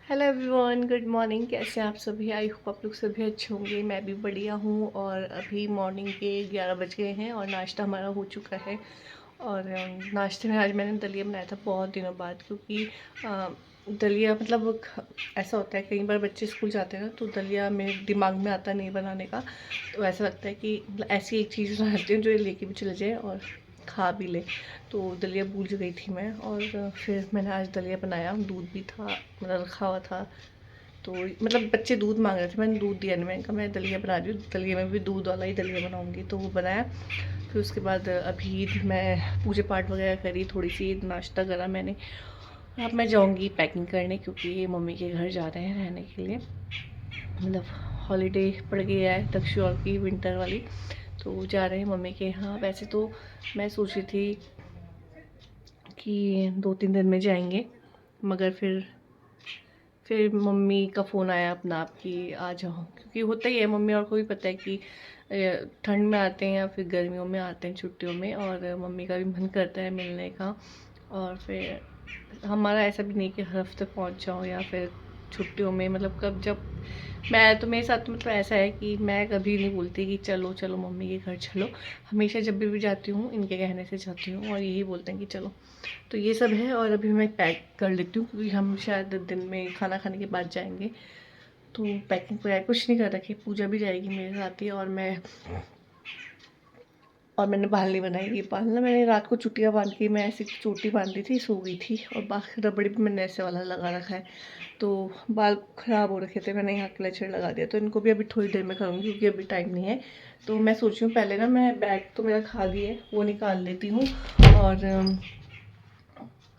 Hello everyone, good morning. कैसे हैं आप सभी? आई होप आप लोग सभी अच्छे होंगे। मैं भी बढ़िया हूँ। और अभी मॉर्निंग के 11 बज गए हैं और नाश्ता हमारा हो चुका है। और नाश्ते में आज मैंने दलिया बनाया था बहुत दिनों बाद, क्योंकि दलिया मतलब ऐसा होता है, कई बार बच्चे स्कूल जाते हैं ना, तो दलिया मेरे दिमाग में आता नहीं बनाने का। तो ऐसा लगता है कि मतलब ऐसी एक चीज़ बनाती हूँ जो ये लेके भी चले जाए और खा भी ले। तो दलिया भूल गई थी मैं, और फिर मैंने आज दलिया बनाया। दूध भी था, मतलब रखा हुआ था। तो मतलब बच्चे दूध मांग रहे थे, मैंने दूध दिया नहीं। मैंने कहा मैं दलिया बना रही हूँ, दलिया में भी दूध वाला ही दलिया बनाऊँगी, तो वो बनाया। फिर उसके बाद अभी मैं पूजा पाठ वगैरह करी, थोड़ी सी नाश्ता करा मैंने। अब मैं जाऊँगी पैकिंग करने, क्योंकि मम्मी के घर जा रहे हैं रहने के लिए। मतलब हॉलीडे पड़ गया है दक्षिण की, विंटर वाली। तो जा रहे हैं मम्मी के यहाँ। वैसे तो मैं सोच रही थी कि 2-3 दिन में जाएंगे, मगर फिर मम्मी का फ़ोन आया अपना आप कि आ जाओ, क्योंकि होता ही है, मम्मी और को भी पता है कि ठंड में आते हैं या फिर गर्मियों में आते हैं छुट्टियों में, और मम्मी का भी मन करता है मिलने का। और फिर हमारा ऐसा भी नहीं कि हर हफ्ते पहुंच जाओ या फिर छुट्टियों में, मतलब कब जब मैं तो मेरे साथ तो मतलब ऐसा है कि मैं कभी नहीं बोलती कि चलो चलो मम्मी के घर चलो। हमेशा जब भी जाती हूँ इनके कहने से जाती हूँ, और यही बोलते हैं कि चलो। तो ये सब है। और अभी मैं पैक कर लेती हूँ, क्योंकि हम शायद दिन में खाना खाने के बाद जाएंगे। तो पैकिंग वगैरह कुछ नहीं कर रखी। पूजा भी जाएगी मेरे साथ ही, और मैंने बाल नहीं बनाई। बाल ना मैंने रात को चुटिया बांध के, मैं ऐसी चोटी बांधी थी, सो गई थी, और बाल रबड़ी भी मैंने ऐसे वाला लगा रखा है। तो बाल ख़राब हो रखे थे, मैंने यहाँ क्लचर लगा दिया। तो इनको भी अभी थोड़ी देर में करूँगी, क्योंकि अभी टाइम नहीं है। तो मैं सोच रही हूँ पहले ना, मैं बैग तो मेरा खाली है वो निकाल लेती हूँ, और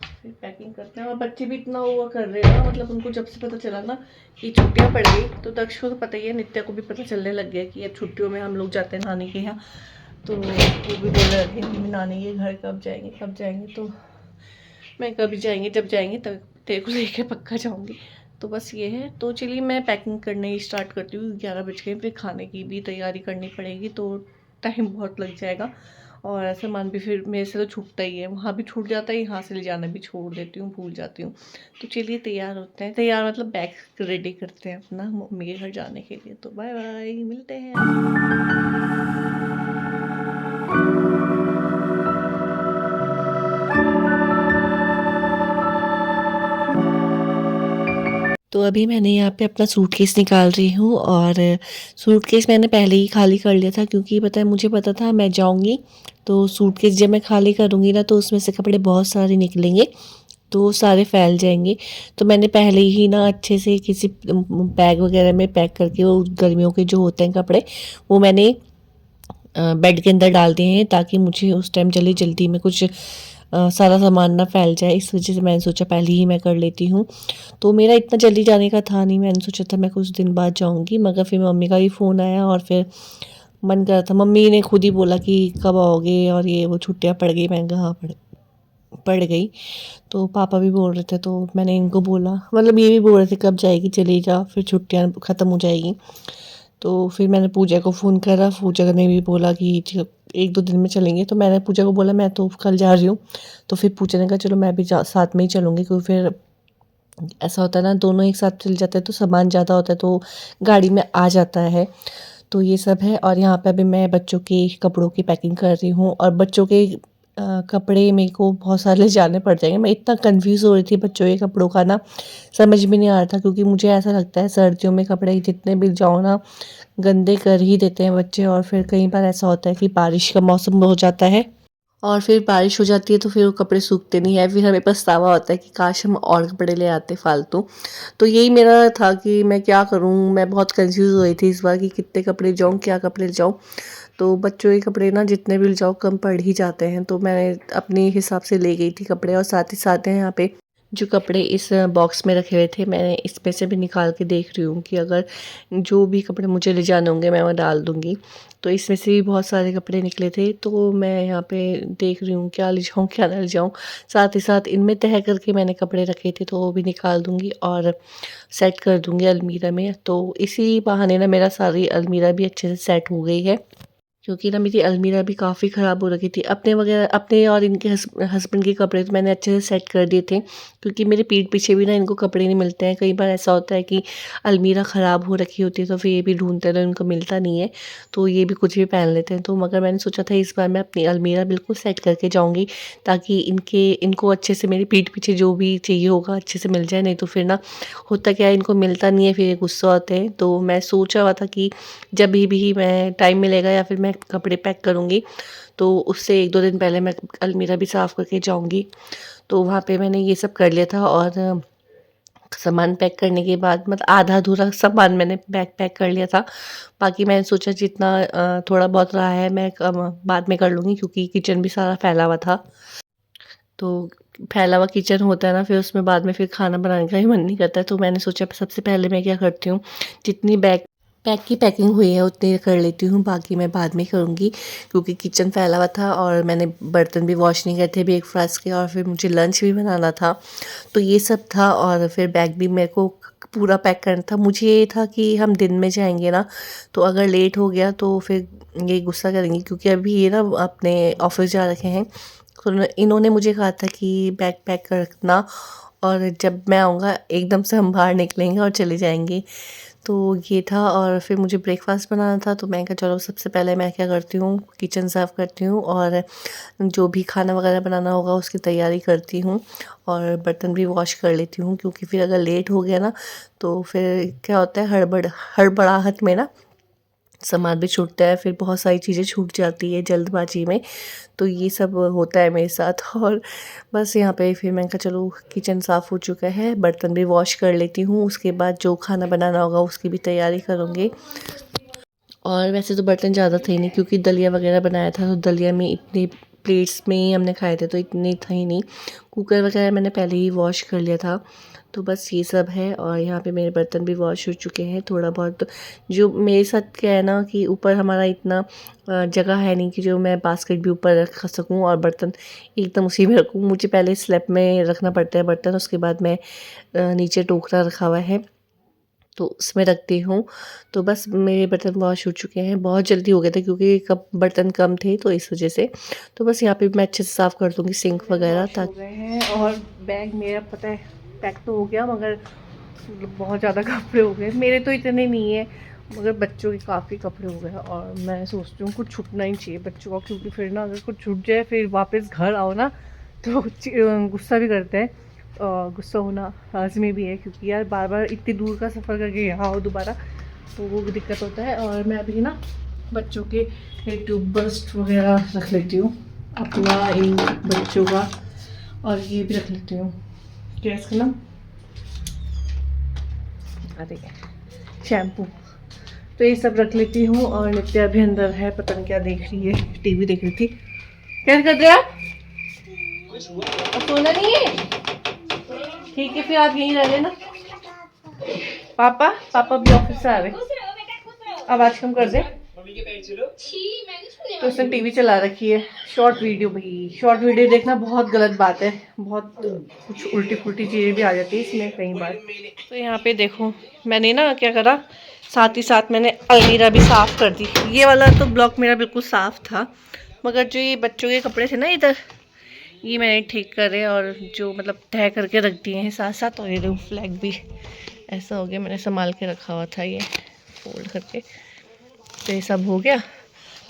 फिर पैकिंग करते हैं। और बच्चे भी इतना वो कर रहे हैं ना, मतलब उनको जब से पता चला ना कि छुट्टियाँ पड़ गई, तो दक्ष को तो पता ही है, नित्या को भी पता चलने लग गया कि अब छुट्टियों में हम लोग जाते हैं नानी के यहाँ। तो वो भी बोलने लगे मम्मी नानी के घर कब जाएंगे कब जाएंगे। तो मैं कभी जाएंगे, जब जाएंगे तब तेरे को लेके पक्का जाऊँगी। तो बस ये है। तो चलिए मैं पैकिंग करने ही स्टार्ट करती हूँ। 11 बज गए, फिर खाने की भी तैयारी करनी पड़ेगी, तो टाइम बहुत लग जाएगा। और सामान भी फिर मेरे से तो छूटता ही है, वहाँ भी छूट जाता है, यहाँ से ले जाना भी छोड़ देती हूँ, भूल जाती हूँ। तो चलिए तैयार होते हैं, तैयार मतलब बैग रेडी करते हैं अपना मम्मी के घर जाने के लिए। तो बाय बाय, मिलते हैं। तो अभी मैंने यहाँ पे अपना सूटकेस निकाल रही हूँ, और सूटकेस मैंने पहले ही खाली कर लिया था, क्योंकि पता है मुझे पता था मैं जाऊँगी। तो सूटकेस जब मैं खाली करूँगी ना, तो उसमें से कपड़े बहुत सारे निकलेंगे, तो सारे फैल जाएंगे। तो मैंने पहले ही ना अच्छे से किसी बैग वगैरह में पैक करके, वो गर्मियों के जो होते हैं कपड़े, वो मैंने बेड के अंदर डाल दिए हैं, ताकि मुझे उस टाइम जल्दी जल्दी में कुछ सारा सामान ना फैल जाए। इस वजह से मैंने सोचा पहले ही मैं कर लेती हूँ। तो मेरा इतना जल्दी जाने का था नहीं, मैंने सोचा था मैं कुछ दिन बाद जाऊँगी, मगर फिर मम्मी का भी फ़ोन आया, और फिर मन कर रहा था। मम्मी ने खुद ही बोला कि कब आओगे, और ये वो छुट्टियाँ पड़ गई। मैंने कहा हाँ पड़ गई। तो पापा भी बोल रहे थे, तो मैंने इनको बोला, मतलब ये भी बोल रहे थे कब जाएगी, चली जा, फिर छुट्टियाँ ख़त्म हो जाएगी। तो फिर मैंने पूजा को फ़ोन करा, पूजा ने भी बोला कि 1-2 दिन में चलेंगे। तो मैंने पूजा को बोला मैं तो कल जा रही हूँ। तो फिर पूजा ने कहा चलो मैं भी साथ में ही चलूँगी, क्योंकि फिर ऐसा होता है ना, दोनों एक साथ चल जाते हैं तो सामान ज़्यादा होता है, तो गाड़ी में आ जाता है। तो ये सब है। और यहाँ पे अभी मैं बच्चों के कपड़ों की पैकिंग कर रही हूँ, और बच्चों के कपड़े मेरे को बहुत सारे ले जाने पड़ जाएंगे। मैं इतना कंफ्यूज हो रही थी बच्चों के कपड़ों का ना, समझ में नहीं आ रहा था, क्योंकि मुझे ऐसा लगता है सर्दियों में कपड़े जितने भी जाओ ना, गंदे कर ही देते हैं बच्चे। और फिर कई बार ऐसा होता है कि बारिश का मौसम हो जाता है, और फिर बारिश हो जाती है, तो फिर वो कपड़े सूखते नहीं है। फिर हमें पछतावा होता है कि काश हम और कपड़े ले आते फालतू। तो यही मेरा था कि मैं क्या करूं। मैं बहुत कंफ्यूज हो रही थी इस बार कि कितने कपड़े जाऊं, क्या कपड़े जाऊं। तो बच्चों के कपड़े ना जितने भी जाओ कम पड़ ही जाते हैं, तो मैंने अपने हिसाब से ले गई थी कपड़े। और साथ ही साथ यहाँ पे जो कपड़े इस बॉक्स में रखे हुए थे, मैंने इसमें से भी निकाल के देख रही हूँ कि अगर जो भी कपड़े मुझे ले जाने होंगे मैं वो डाल दूँगी। तो इसमें से भी बहुत सारे कपड़े निकले थे, तो मैं यहाँ पे देख रही हूँ क्या ले जाऊँ क्या ना ले जाऊँ। साथ ही साथ इनमें तह करके मैंने कपड़े रखे थे, तो वो भी निकाल दूँगी और सेट कर दूँगी अलमीरा में। तो इसी बहाने ना मेरा सारी अलमीरा भी अच्छे से सेट हो गई है, क्योंकि ना मेरी अलमीरा भी काफ़ी ख़राब हो रखी थी। अपने और इनके हस्बैंड के कपड़े तो मैंने अच्छे से सेट कर दिए थे, क्योंकि मेरे पीठ पीछे भी ना इनको कपड़े नहीं मिलते हैं। कई बार ऐसा होता है कि अलमीरा ख़राब हो रखी होती है तो फिर ये भी ढूँढते रहो, इनको मिलता नहीं है, तो ये भी कुछ भी पहन लेते हैं। तो मगर मैंने सोचा था इस बार मैं अपनी अलमीरा बिल्कुल सेट करके जाऊँगी, ताकि इनको अच्छे से मेरी पीठ पीछे जो भी चाहिए होगा अच्छे से मिल जाए। नहीं तो फिर ना होता क्या है, इनको मिलता नहीं है, फिर ये गुस्सा होते हैं। तो मैं सोचा हुआ था कि जब भी मैं टाइम मिलेगा या फिर मैं कपड़े पैक करूँगी, तो उससे 1-2 दिन पहले मैं अलमीरा भी साफ़ करके जाऊँगी। तो वहाँ पे मैंने ये सब कर लिया था, और सामान पैक करने के बाद मतलब आधा-अधूरा सामान मैंने बैग पैक कर लिया था। बाकी मैंने सोचा जितना थोड़ा बहुत रहा है मैं बाद में कर लूँगी, क्योंकि किचन भी सारा फैला हुआ था। तो फैला हुआ किचन होता है ना, फिर उसमें बाद में फिर खाना बनाने का ही मन नहीं करता है। तो मैंने सोचा सबसे पहले मैं क्या करती हूँ, जितनी बैग की पैकिंग हुई है उतनी कर लेती हूँ, बाकी मैं बाद में करूँगी, क्योंकि किचन फैला हुआ था और मैंने बर्तन भी वॉश नहीं करे थे ब्रेकफास्ट के, और फिर मुझे लंच भी बनाना था। तो ये सब था, और फिर बैग भी मेरे को पूरा पैक करना था। मुझे ये था कि हम दिन में जाएंगे ना, तो अगर लेट हो गया तो फिर ये गुस्सा करेंगे, क्योंकि अभी ये ना अपने ऑफिस जा रखे हैं। तो इन्होंने मुझे कहा था कि बैग पैक कर रखना, और जब मैं आऊँगा एकदम से हम बाहर निकलेंगे और चले जाएंगे। तो ये था, और फिर मुझे ब्रेकफास्ट बनाना था, तो मैं कहा चलो सबसे पहले मैं क्या करती हूँ, किचन साफ़ करती हूँ और जो भी खाना वगैरह बनाना होगा उसकी तैयारी करती हूँ, और बर्तन भी वॉश कर लेती हूँ, क्योंकि फिर अगर लेट हो गया ना तो फिर क्या होता है, हड़बड़ाहट में ना सामान भी छूटता है, फिर बहुत सारी चीज़ें छूट जाती है जल्दबाजी में। तो ये सब होता है मेरे साथ, और बस यहाँ पे फिर मैंने कहा चलो किचन साफ़ हो चुका है, बर्तन भी वॉश कर लेती हूँ, उसके बाद जो खाना बनाना होगा उसकी भी तैयारी करूँगी। और वैसे तो बर्तन ज़्यादा थे नहीं, क्योंकि दलिया वगैरह बनाया था, तो दलिया में इतने प्लेट्स में ही हमने खाए थे, तो इतने था ही नहीं। कुकर वगैरह मैंने पहले ही वॉश कर लिया था। तो बस ये सब है, और यहाँ पे मेरे बर्तन भी वॉश हो चुके हैं थोड़ा बहुत। जो मेरे साथ क्या है ना, कि ऊपर हमारा इतना जगह है नहीं कि जो मैं बास्केट भी ऊपर रख सकूँ और बर्तन एकदम उसी में रखूँ। मुझे पहले स्लैब में रखना पड़ता है बर्तन, उसके बाद मैं नीचे टोकरा रखा हुआ है तो उसमें रखती हूँ। तो बस मेरे बर्तन वॉश हो चुके हैं, बहुत जल्दी हो गया था क्योंकि कप बर्तन कम थे, तो इस वजह से। तो बस यहाँ पे मैं अच्छे से साफ़ कर दूँगी सिंक वगैरह। हो गए हैं, और बैग मेरा पता है पैक तो हो गया, मगर बहुत ज़्यादा कपड़े हो गए। मेरे तो इतने नहीं है, मगर बच्चों के काफ़ी कपड़े हो गए, और मैं सोचती हूँ कुछ छूटना ही चाहिए बच्चों का, क्योंकि फिर ना अगर कुछ छूट जाए फिर वापस घर आओ ना तो गुस्सा भी करते हैं। गुस्सा होना लाजमी भी है, क्योंकि यार बार बार इतनी दूर का सफ़र करके यहाँ आओ दोबारा, तो वो भी दिक्कत होता है। और मैं अभी ना बच्चों के ट्यूब बस्ट वगैरह रख लेती हूँ, अपना इन बच्चों का, और ये भी रख लेती हूँ क्या इसका नाम, अरे शैम्पू। तो ये सब रख लेती हूँ। और नित्या भी अंदर है, पता नहीं क्या देख रही है, टीवी देख रही थी। क्या कर रहे हैं आप? सोना नहीं है? ठीक है, फिर आप यहीं रह लेना। पापा भी ऑफिस से आ रहे, आवाज कम कर दे। तो उसने टीवी चला रखी है, शॉर्ट वीडियो। भाई शॉर्ट वीडियो देखना बहुत गलत बात है, बहुत कुछ उल्टी पुल्टी चीज़ें भी आ जाती है इसमें कई बार। तो यहाँ पे देखो मैंने ना क्या करा, साथ ही साथ मैंने अलमीरा भी साफ़ कर दी। ये वाला तो ब्लॉक मेरा बिल्कुल साफ़ था, मगर जो ये बच्चों के कपड़े थे ना इधर, ये मैंने ठीक करे और जो मतलब तय करके रख दिए हैं साथ साथ। और ये देखो फ्लैग भी ऐसा हो गया, मैंने संभाल के रखा हुआ था ये फोल्ड करके। तो ये सब हो गया,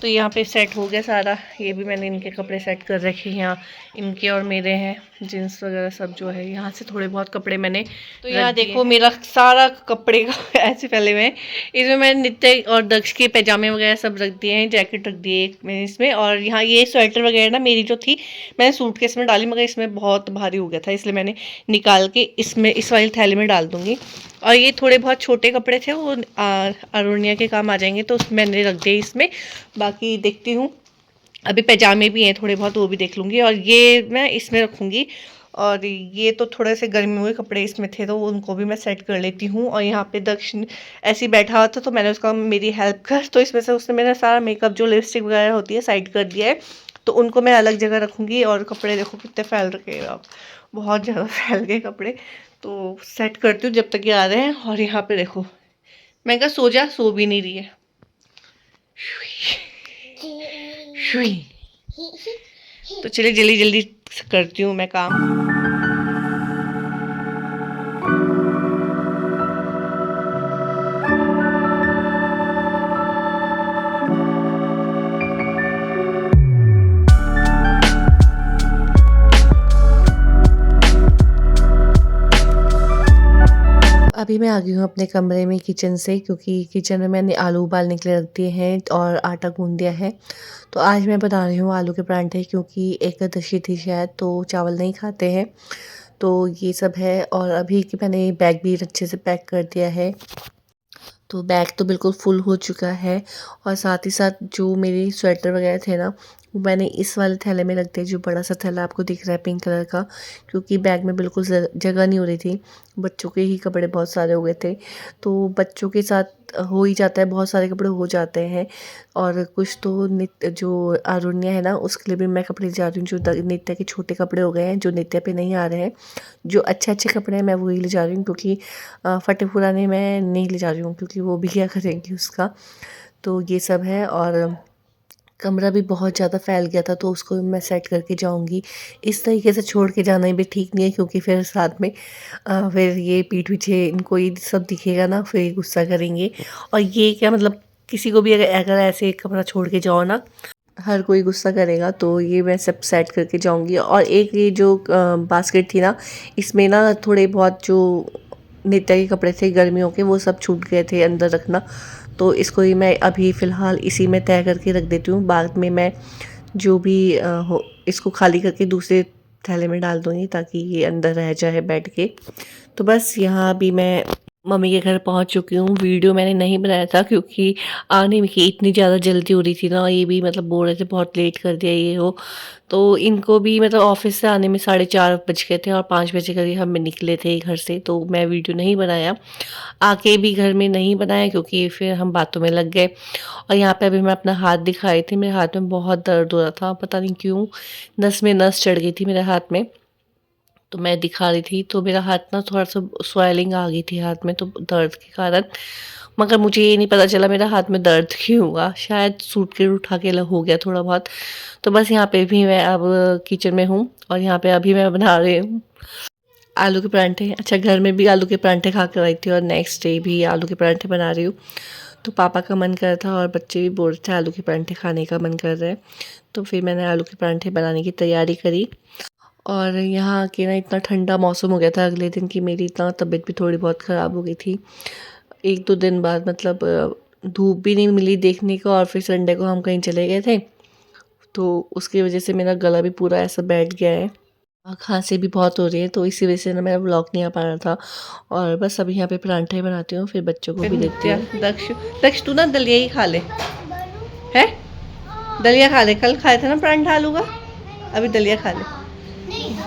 तो यहाँ पे सेट हो गया सारा। ये भी मैंने इनके कपड़े सेट कर रखे हैं, यहाँ इनके और मेरे हैं जीन्स वगैरह सब जो है। यहाँ से थोड़े बहुत कपड़े मैंने, तो यहाँ देखो मेरा सारा कपड़े का ऐसे फैले हुए हैं। इसमें मैंने नित्य और दक्ष के पैजामे वगैरह सब रख दिए हैं, जैकेट रख दिए मैंने इसमें। और यहाँ ये स्वेटर वगैरह ना मेरी जो थी मैंने सूटकेस में डाली, मगर इसमें बहुत भारी हो गया था, इसलिए मैंने निकाल के इसमें इस वाली थैली में डाल दूँगी। और ये थोड़े बहुत छोटे कपड़े थे, वो अरुणिया के काम आ जाएंगे, तो मैंने रख दिए इसमें। बाकी देखती हूँ, अभी पैजामे भी हैं थोड़े बहुत, वो भी देख लूँगी। और ये मैं इसमें रखूँगी। और ये तो थोड़े से गर्मियों के कपड़े इसमें थे, तो उनको भी मैं सेट कर लेती हूँ। और यहाँ पे दक्षिण ऐसे ही बैठा हुआ था, तो मैंने उसका मेरी हेल्प कर, तो इसमें से उसने मेरा सारा मेकअप जो लिपस्टिक वगैरह होती है साइड कर दिया है, तो उनको मैं अलग जगह रखूँगी। और कपड़े देखो कितने फैल रखे हैं, आप बहुत ज़्यादा फैल गए कपड़े, तो सेट करती हूँ जब तक ये आ रहे हैं। और यहाँ पे देखो मैं कहा सो जा, सो भी नहीं रही है। शुई। तो चलिए जल्दी जल्दी करती हूँ मैं काम। अभी मैं आ गई हूँ अपने कमरे में किचन से, क्योंकि किचन में मैंने आलू उबालने के लिए रख दिए हैं और आटा गूंद दिया है। तो आज मैं बना रही हूँ आलू के परांठे, क्योंकि एकादशी थी शायद, तो चावल नहीं खाते हैं। तो ये सब है, और अभी कि मैंने बैग भी अच्छे से पैक कर दिया है। तो बैग तो बिल्कुल फुल हो चुका है, और साथ ही साथ जो मेरी स्वेटर वगैरह थे ना, वो मैंने इस वाले थैले में रख दिए, जो बड़ा सा थैला आपको दिख रहा है पिंक कलर का, क्योंकि बैग में बिल्कुल जगह नहीं हो रही थी। बच्चों के ही कपड़े बहुत सारे हो गए थे, तो बच्चों के साथ हो ही जाता है, बहुत सारे कपड़े हो जाते हैं। और कुछ तो नित्य जो आरुण्या है ना, उसके लिए भी मैं कपड़े ले जा रही हूँ, जो नित्य के छोटे कपड़े हो गए हैं, जो नित्य पे नहीं आ रहे हैं। जो अच्छे अच्छे कपड़े हैं मैं वही ले जा रही हूँ, क्योंकि फटे पुराने मैं नहीं ले जा रही हूँ, क्योंकि वो भी क्या करेंगी उसका। तो ये सब है, और कमरा भी बहुत ज़्यादा फैल गया था, तो उसको भी मैं सेट करके जाऊंगी। इस तरीके से छोड़ के जाना भी ठीक नहीं है, क्योंकि फिर साथ में फिर ये पीठ पीछे इनको ये सब दिखेगा ना, फिर ये गुस्सा करेंगे। और ये क्या मतलब, किसी को भी अगर अगर ऐसे कमरा छोड़ के जाओ ना, हर कोई गुस्सा करेगा। तो ये मैं सब सेट करके जाऊंगी। और एक ये जो बास्केट थी ना, इसमें ना थोड़े बहुत जो नित्य के कपड़े थे गर्मियों के, वो सब छूट गए थे अंदर रखना। तो इसको ही मैं अभी फ़िलहाल इसी में तय करके रख देती हूँ। बाद में मैं जो भी हो, इसको खाली करके दूसरे थैले में डाल दूँगी, ताकि ये अंदर रह जाए बैठ के। तो बस यहाँ अभी मैं मम्मी के घर पहुँच चुकी हूँ। वीडियो मैंने नहीं बनाया था, क्योंकि आने में की इतनी ज़्यादा जल्दी हो रही थी ना, ये भी मतलब बोल रहे थे बहुत लेट कर दिया ये हो। तो इनको भी मतलब ऑफिस से आने में 4:30 बज गए थे, और 5 बजे करीब हम निकले थे घर से, तो मैं वीडियो नहीं बनाया। आके भी घर में नहीं बनाया, क्योंकि फिर हम बातों में लग गए। और यहाँ पे अभी मैं अपना हाथ दिखाई थी, मेरे हाथ में बहुत दर्द हो रहा था, पता नहीं क्यों, नस में नस चढ़ गई थी मेरे हाथ में। तो मैं दिखा रही थी, तो मेरा हाथ ना थोड़ा सा स्वेलिंग आ गई थी हाथ में, तो दर्द के कारण। मगर मुझे ये नहीं पता चला मेरा हाथ में दर्द क्यों हुआ, शायद सूटकेस उठा के हो गया थोड़ा बहुत। तो बस यहाँ पे भी मैं अब किचन में हूँ, और यहाँ पे अभी मैं बना रही हूँ आलू के परांठे। अच्छा, घर में भी आलू के परांठे खा कर आई थी, और नेक्स्ट डे भी आलू के परांठे बना रही हूँ। तो पापा का मन कर रहा था, और बच्चे भी बोल रहे थे आलू के परांठे खाने का मन कर रहा है। तो फिर मैंने आलू के परांठे बनाने की तैयारी करी। और यहाँ के ना इतना ठंडा मौसम हो गया था अगले दिन की, मेरी इतना तबीयत भी थोड़ी बहुत ख़राब हो गई थी। 1-2 दिन बाद मतलब धूप भी नहीं मिली देखने को, और फिर संडे को हम कहीं चले गए थे, तो उसकी वजह से मेरा गला भी पूरा ऐसा बैठ गया है, और खांसी भी बहुत हो रही है। तो इसी वजह से ना मेरा व्लॉग नहीं आ पा रहा था। और बस अभी यहाँ पे परांठे बनाती हूँ, फिर बच्चों को भी देती हूँ। दक्ष तू ना दलिया ही खा ले, है दलिया खा ले, कल खाया था ना परांठा आलू का, अभी दलिया खा ले।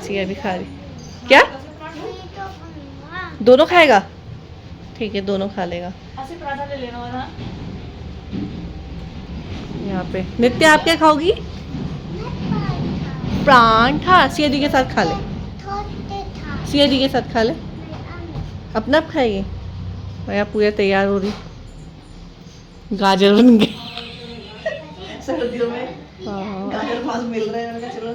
सिया भी खा रही क्या, दोनों खाएगा? ठीक है, दोनों खा लेगा। यहाँ पे नित्य आप क्या खाओगी? परांठा सिया दी के साथ खा ले, सिया दी के साथ खा ले, अपना आप खाएगी। और यहाँ पूरा तैयार हो रही, गाजर बन गए सर्दियों में। गाजर पास मिल रहे हैं, चलो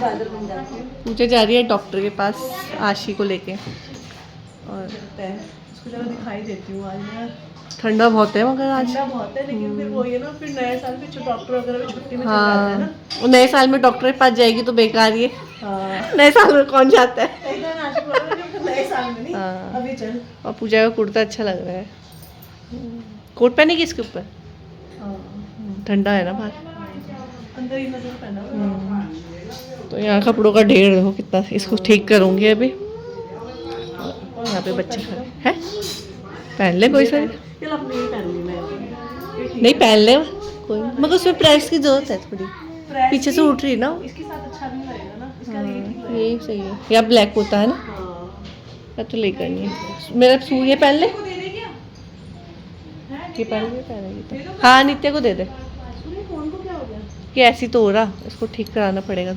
गाजर बन जाती है। पूजा जा रही है डॉक्टर के पास आशी को लेके, और उसको जरा दिखाई देती हूँ। आज मैं ठंडा बहुत है, मगर आज ठंडा बहुत है, लेकिन फिर वही है ना, फिर नए साल में जो डॉक्टर वगैरह भी छुट्टी में चले जाते हैं ना, वो नए साल में डॉक्टर के पास जाएगी तो बेकार ही है। हाँ, नए साल में कौन जाता है? नए साल में नहीं, अभी चल। और पूजा का कुर्ता अच्छा लग रहा है, कोट पहनेगी इसके ऊपर, ठंडा है ना बाहर, अंदर ही नजर पहना। तो यहाँ कपड़ों का ढेर देखो कितना, इसको ठीक करूँगी अभी। यहाँ पे बच्चे खड़े हैं, पहन ले कोई सा, नहीं पहन ले कोई, मगर उसमें प्रेस की जरूरत है थोड़ी, पीछे से उठ रही ना, इसके साथ अच्छा नहीं लगेगा ना, इसका ये सही है। या ब्लैक होता है ना, या तो ले करनी है मेरा सूट, ये पहन ले, ये पहनेगी तो हाँ, नित्य को दे दे। ये ऐसी तो हो रहा, इसको ठीक कराना पड़ेगा।